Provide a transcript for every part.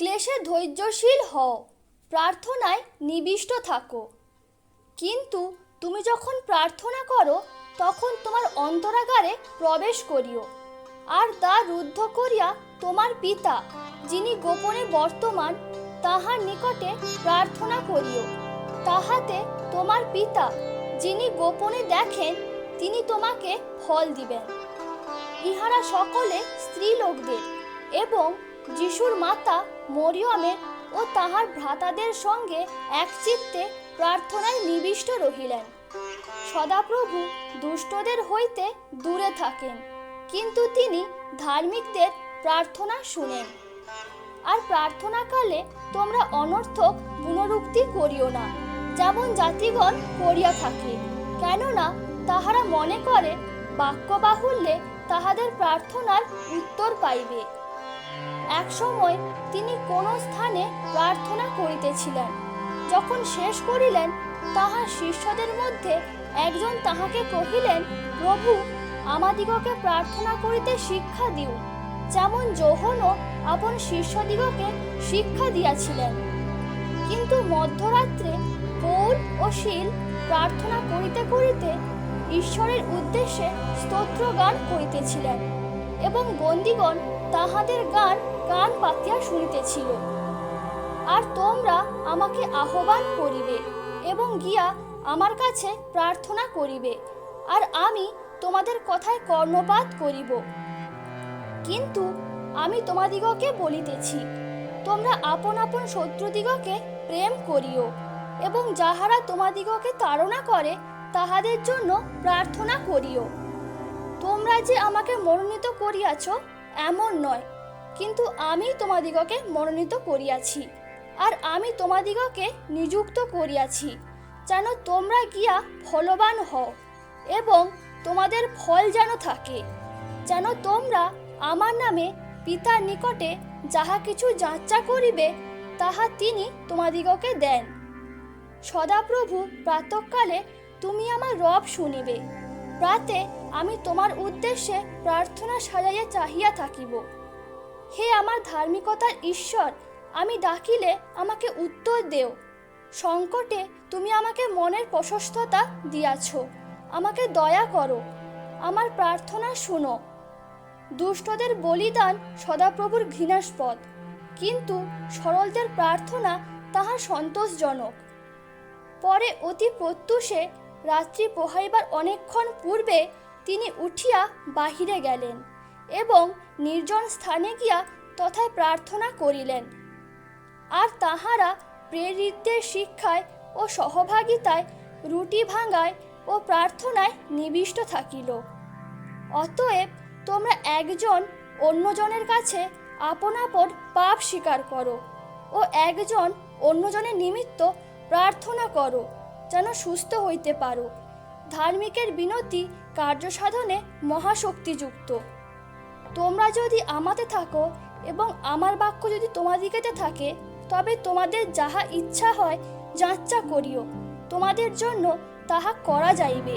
ক্লেশে ধৈর্যশীল হও, প্রার্থনায় নিবিষ্ট থাকো। কিন্তু তুমি যখন প্রার্থনা করো তখন তোমার অন্তরাগারে প্রবেশ করিও, আর দ্বার রুদ্ধ করিয়া তোমার পিতা যিনি গোপনে বর্তমান তাহার নিকটে প্রার্থনা করিও। তাহাতে তোমার পিতা যিনি গোপনে দেখেন তিনি তোমাকে ফল দিবেন। ইহারা সকলে স্ত্রীলোকদের এবং যিশুর মাতা মরিয়মের ও তাহার ভ্রাতাদের সঙ্গে একচিত্তে প্রার্থনায় নিবিষ্ট রহিলেন। সদাপ্রভু দুষ্টদের হইতে দূরে থাকেন, কিন্তু তিনি ধার্মিকদের প্রার্থনা শুনেন। আর প্রার্থনাকালে তোমরা অনর্থক পুনরুক্তি করিও না, যেমন জাতিগণ করিয়া থাকে, কেননা তাহারা মনে করে বাক্য বাহুল্যে তাহাদের প্রার্থনার উত্তর পাইবে। এক সময় তিনি কোন স্থানে প্রার্থনা করিতেছিলেন। যখন শেষ করিলেন, তাহার শিষ্যদের মধ্যে একজন তাহাকে কহিলেন, প্রভু, আমাদিগকে প্রার্থনা করিতে শিক্ষা দিও, যেমন যোহনও আপন শিষ্যদিগকে শিক্ষা দিয়াছিলেন। কিন্তু মধ্যরাত্রে পৌল ও শীল প্রার্থনা করিতে করিতে ঈশ্বরের উদ্দেশ্যে স্তোত্রগান করিতেছিলেন, এবং বন্দীগণ তাহাদের গান কান পাতিয়া শুনিতেছিল। আর তোমরা আমাকে আহ্বান করিবে এবং গিয়া আমার কাছে প্রার্থনা করিবে, আর আমি তোমাদের কথায় কর্ণপাত করিব। কিন্তু আমি তোমাদিগকে বলিতেছি, তোমরা আপন আপন শত্রুদিগকে প্রেম করিও, এবং যাহারা তোমাদিগকে তাড়না করে তাহাদের জন্য প্রার্থনা করিও। তোমরা যে আমাকে মনোনীত করিয়াছ এমন নয়, কিন্তু আমি তোমাদিগকে মনোনীত করিয়াছি, আর আমি তোমাদিগকে নিযুক্ত করিয়াছি, যেন তোমরা গিয়া ফলবান হও এবং তোমাদের ফল যেন থাকে, যেন তোমরা আমার নামে পিতার নিকটে যাহা কিছু যাচ্চা করিবে তাহা তিনি তোমাদিগকে দেন। সদাপ্রভু প্রাতঃকালে তুমি আমার রব শুনিবে, প্রাতে আমি তোমার উদ্দেশ্যে প্রার্থনা সাজাইয়া চাহিয়া থাকিব। হে আমার ধার্মিকতার ঈশ্বর, আমি ডাকিলে আমাকে উত্তর দেও। সংকটে তুমি আমাকে মনের প্রশস্ততা দিয়াছ, আমাকে দয়া করো, আমার প্রার্থনা শুনো। দুষ্টদের বলিদান সদাপ্রভুর ঘৃণাস্পদ, কিন্তু সরলদের প্রার্থনা তাহার সন্তোষজনক। পরে অতি প্রত্যুষে রাত্রি পোহাইবার অনেকক্ষণ পূর্বে তিনি উঠিয়া বাহিরে গেলেন এবং নির্জন স্থানে গিয়া তথায় প্রার্থনা করিলেন। আর তাহারা প্রেরিতদের শিক্ষায় ও সহভাগিতায় রুটি ভাঙায় ও প্রার্থনায় নিবিষ্ট থাকিল। অতএব তোমরা একজন অন্যজনের কাছে আপন আপন পাপ স্বীকার করো ও একজন অন্যজনের নিমিত্ত প্রার্থনা করো, যেন সুস্থ হইতে পারো। ধার্মিকের বিনতি কার্যসাধনে মহাশক্তিযুক্ত। তোমরা যদি আমাতে থাকো এবং আমার বাক্য যদি তোমাদিগেতে থাকে, তবে তোমাদের যাহা ইচ্ছা হয় যাচ্চা করিও, তোমাদের জন্য তাহা করা যাইবে।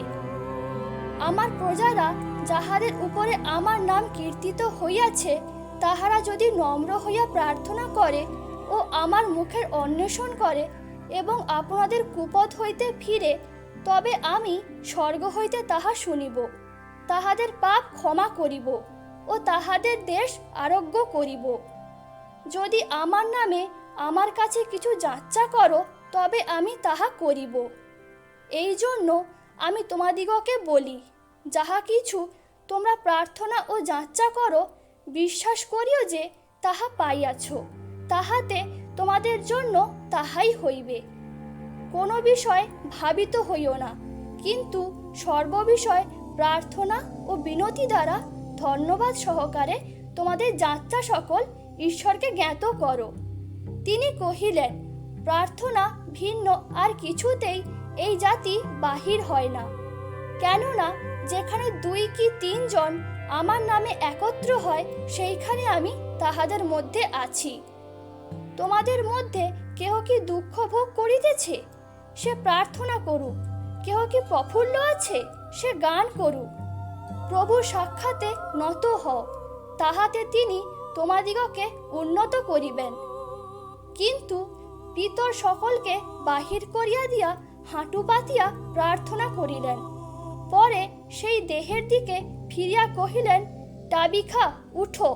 আমার প্রজারা যাহাদের উপরে আমার নাম কীর্তিত হইয়াছে, তাহারা যদি নম্র হইয়া প্রার্থনা করে ও আমার মুখের অন্বেষণ করে এবং আপনাদের কুপথ হইতে ফিরে, তবে আমি স্বর্গ হইতে তাহা শুনিব, তাহাদের পাপ ক্ষমা করিব ও তাহাদের দেশ আরোগ্য করিব। যদি আমার নামে আমার কাছে কিছু যাচ্চা করো, তবে আমি তাহা করিব। এই জন্য আমি তোমাদিগকে বলি, যাহা কিছু তোমরা প্রার্থনা ও যাচ্চা করো, বিশ্বাস করিও যে তাহা পাইয়াছ, তাহাতে তোমাদের জন্য তাহাই হইবে। কোনো বিষয় ভাবিত হইও না, কিন্তু সর্ববিষয় প্রার্থনা ও বিনতি দ্বারা ধন্যবাদ সহকারে তোমাদের যাত্রা সকল ঈশ্বরকে জ্ঞাত করো। তিনি কহিলেন, প্রার্থনা ভিন্ন আর কিছুতেই এই জাতি বাহির হয় না। কেননা যেখানে 2 কি 3 জন আমার নামে একত্র হয়, সেইখানে আমি তাহাদের মধ্যে আছি। তোমাদের মধ্যে কেহ কি দুঃখ ভোগ করিতেছে, সে প্রার্থনা করুক। কেহ কি প্রফুল্ল আছে, সে গান করুক। প্রভুর সাক্ষাতে নত হও, তাহাতে তিনি তোমাদিগকে উন্নত করিবেন। কিন্তু পিতর সকলকে বাহির করিয়া দিয়া হাঁটু পাতিয়া প্রার্থনা করিলেন। পরে সেই দেহের দিকে ফিরিয়া কহিলেন, টাবিখা, উঠো।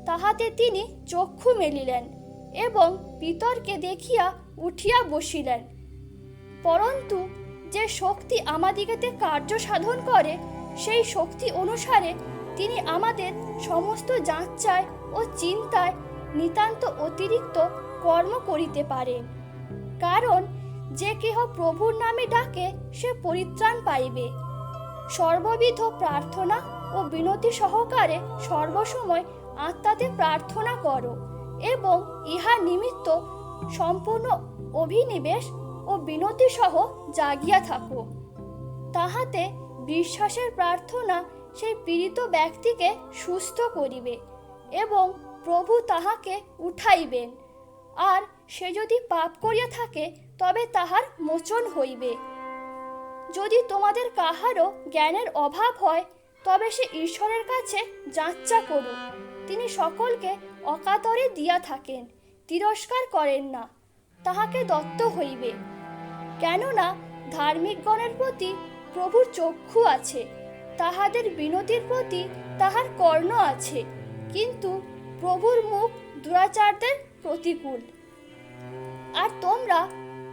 তাহাতে তিনি চক্ষু মেলিলেন এবং পিতরকে দেখিয়া উঠিয়া বসিলেন। পরন্তু যে শক্তি আমাদিগতে কার্য সাধন করে, সেই শক্তি অনুসারে তিনি আমাদের সমস্ত যাচ্চায় ও চিন্তায় নিতান্ত অতিরিক্ত কর্ম করিতে পারেন। কারণ যে কেহ প্রভুর নামে ডাকে সে পরিত্রাণ পাইবে। সর্ববিধ প্রার্থনা ও বিনতি সহকারে সর্বসময় আত্মাতে প্রার্থনা করো এবং ইহা নিমিত্ত সম্পূর্ণ অভিনিবেশ ও বিনতি সহ জাগিয়া থাকো। তাহাতে বিশ্বাসের প্রার্থনা সেই পীড়িত ব্যক্তিকে সুস্থ করিবে এবং প্রভু তাহাকে উঠাইবেন। আর সে যদি পাপ করিয়া থাকে তবে তাহার মোচন হইবে। যদি তোমাদের কাহারও জ্ঞানের অভাব হয় তবে সে ঈশ্বরের কাছে যাচ্চা করুক। তিনি সকলকে অকাতরে দিয়া থাকেন, তিরস্কার করেন না, তাহাকে দত্ত হইবে। কেননা ধার্মিকগণের প্রতি প্রভুর চক্ষু আছে, তাহাদের বিনতির প্রতি তাহার কর্ণ আছে, কিন্তু প্রভুর মুখ দুরাচারদের প্রতিকূল। আর তোমরা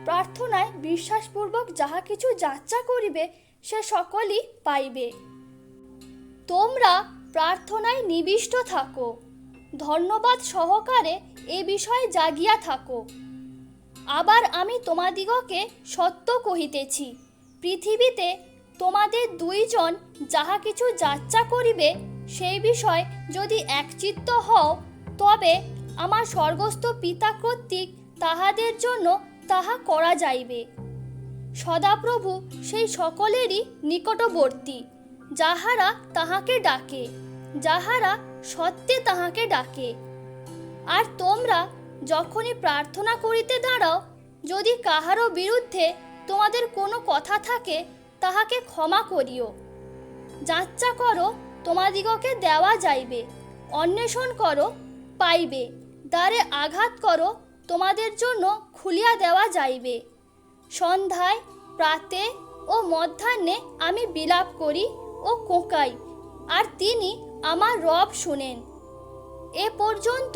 প্রার্থনায় বিশ্বাসপূর্বক যাহা কিছু যাচ্চা করিবে সে সকলই পাইবে। তোমরা প্রার্থনায় নিবিষ্ট থাকো, ধন্যবাদ সহকারে এ বিষয়ে জাগিয়া থাকো। আবার আমি তোমাদিগকে সত্য কহিতেছি, পৃথিবীতে তোমাদের দুইজন যাহা কিছু যাচ্চা করিবে সেই বিষয় যদি একচিত্ত হও, তবে আমার স্বর্গস্থ পিতা কর্তৃক তাহাদের জন্য তাহা করা যাইবে। সদাপ্রভু সেই সকলেরই নিকটবর্তী, যাহারা তাহাকে ডাকে, যাহারা সত্যে তাহাকে ডাকে। আর তোমরা যখনই প্রার্থনা করিতে দাঁড়াও, যদি কাহারও বিরুদ্ধে তোমাদের কোনো কথা থাকে তাহাকে ক্ষমা করিও। যাচ্চা করো, তোমাদিগকে দেওয়া যাইবে, অন্বেষণ করো, পাইবে, দ্বারে আঘাত করো, তোমাদের জন্য খুলিয়া দেওয়া যাইবে। সন্ধ্যায়, প্রাতে ও মধ্যাহ্নে আমি বিলাপ করি ও কোঁকাই, আর তিনি আমার রব শুনেন। এ পর্যন্ত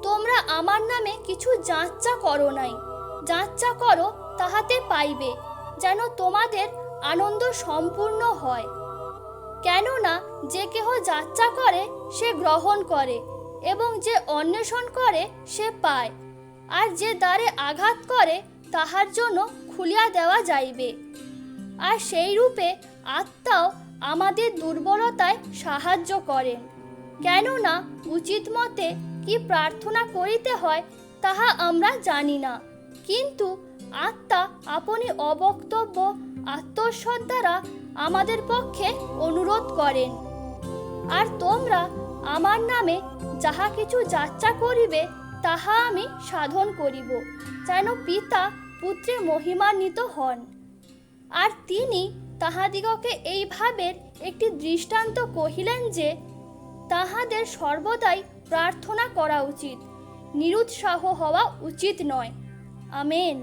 তোমরা আমার নামে কিছু যাচ্চা করো নাই। যাচ্চা করো, তাহাতে পাইবে, যেন তোমাদের আনন্দ সম্পূর্ণ হয়। কেননা যে কেহ যাচ্চা করে সে গ্রহণ করে, এবং যে অন্বেষণ করে সে পায়, আর যে দ্বারে আঘাত করে তাহার জন্য খুলিয়া দেওয়া যাইবে। আর সেই রূপে আত্মাও আমাদের দুর্বলতায় সাহায্য করেন। কেননা উচিত মতে কি প্রার্থনা করিতে হয় তাহা আমরা জানি না, কিন্তু আত্মা আপনি অবক্তব্য আত্মস্বর দ্বারা আমাদের পক্ষে অনুরোধ করেন। আর তোমরা আমার নামে যাহা কিছু যাচ্চা করিবে তাহা আমি সাধন করিব, যেন পিতা পুত্রে মহিমান্বিত হন। আর তিনি তাহাদিগকে এইভাবে একটি দৃষ্টান্ত কহিলেন যে, তাহাদের সর্বদাই প্রার্থনা করা উচিত, নিরুৎসাহ হওয়া উচিত নয়। আমেন।